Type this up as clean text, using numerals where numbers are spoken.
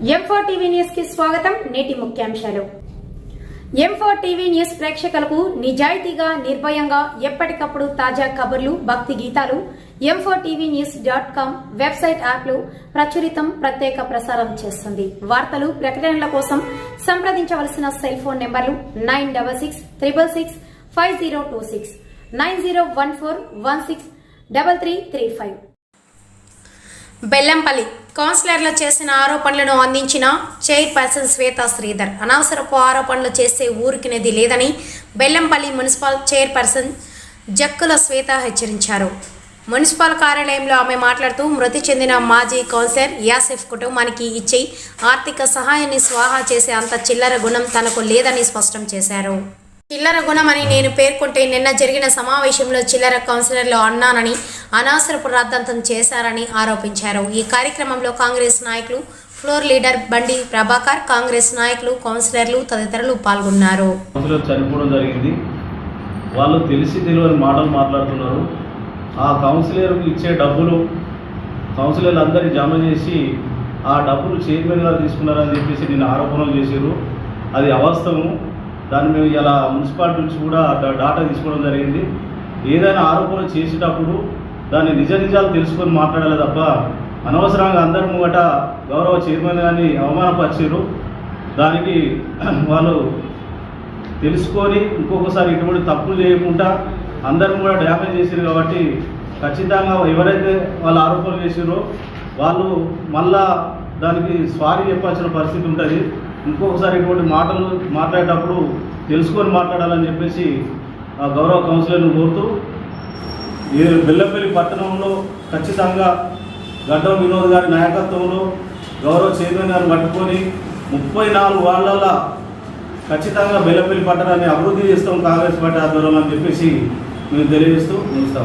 M4 TV news కి స్వాగతం. నేటి ముఖ్యాంశాలు. M4 టీవీ న్యూస్ ప్రేక్షకులకు నిజాయితీగా, నిర్భయంగా ఎప్పటికప్పుడు తాజా కబుర్లు, భక్తి గీతాలు m4tvnews.com వెబ్సైట్ యాప్లు ప్రచురితం, ప్రత్యేక ప్రసారం చేస్తుంది. వార్తలు, ప్రకటనల కోసం సంప్రదించవలసిన సెల్ ఫోన్ నెంబర్లు 9666665026 9014163335. బెల్లంపల్లి కౌన్సిలర్లు చేసిన ఆరోపణలను అందించిన చైర్పర్సన్ శ్వేతా శ్రీధర్ అనవసరపు ఆరోపణలు చేసే ఊరికినది లేదని బెల్లంపల్లి మున్సిపల్ చైర్పర్సన్ జక్కుల శ్వేత హెచ్చరించారు. మున్సిపల్ కార్యాలయంలో ఆమె మాట్లాడుతూ మృతి చెందిన మాజీ కౌన్సిలర్ యాసిఫ్ కుటుంబానికి ఇచ్చే ఆర్థిక సహాయాన్ని స్వాహా చేసే అంత చిల్లర గుణం తనకు లేదని స్పష్టం చేశారు. చిల్లర గుణమని నేను పేర్కొంటే నిన్న జరిగిన సమావేశంలో చిల్లర కౌన్సిలర్లు అన్నానని అనవసరపు రాద్ధాంతం చేశారని ఆరోపించారు. ఈ కార్యక్రమంలో కాంగ్రెస్ నాయకులు, ఫ్లోర్ లీడర్ బండి ప్రభాకర్, కాంగ్రెస్ నాయకులు, కౌన్సిలర్లు తదితరులు పాల్గొన్నారు. చనిపోవడం జరిగింది. వాళ్ళు తెలిసి తెలియని మాటలు మాట్లాడుతున్నారు. ఆ కౌన్సిలర్కి ఇచ్చే డబ్బులు కౌన్సిలర్లు అందరికీ జమ చేసి ఆ డబ్బులు చైర్మన్ గారు తీసుకున్నారని చెప్పేసి నేను ఆరోపణలు చేశారు. అది అవాస్తవం. దాన్ని మేము ఇలా మున్సిపాలిటీ నుంచి కూడా డాటా తీసుకోవడం జరిగింది. ఏదైనా ఆరోపణ చేసేటప్పుడు దాన్ని నిజాలు తెలుసుకొని మాట్లాడాలి తప్ప అనవసరంగా అందరి ముంగట గౌరవ చైర్మన్ గారిని అవమానపరిచారు. దానికి వాళ్ళు తెలుసుకొని ఇంకొకసారి ఇటువంటి తప్పులు చేయకుండా అందరిని కూడా డ్యామేజ్ చేశారు. కాబట్టి ఖచ్చితంగా ఎవరైతే వాళ్ళు ఆరోపణలు చేశారో వాళ్ళు మళ్ళా దానికి సారీ చెప్పాల్సిన పరిస్థితి ఉంటుంది. ఇంకొకసారి ఇటువంటి మాటలు మాట్లాడేటప్పుడు తెలుసుకొని మాట్లాడాలని చెప్పేసి ఆ గౌరవ కౌన్సిలర్ను కోరుతూ ఈ బెల్లంపల్లి పట్టణంలో ఖచ్చితంగా గడ్డం వినోద్ గారి నాయకత్వంలో గౌరవ చైర్మన్ గారిని పట్టుకొని 34 వార్డులలో ఖచ్చితంగా బెల్లంపల్లి పట్టణాన్ని అభివృద్ధి చేస్తాం కాంగ్రెస్ పార్టీ ఆధ్వర్యంలో అని చెప్పేసి మేము తెలియజేస్తూ ఉంచుతాం.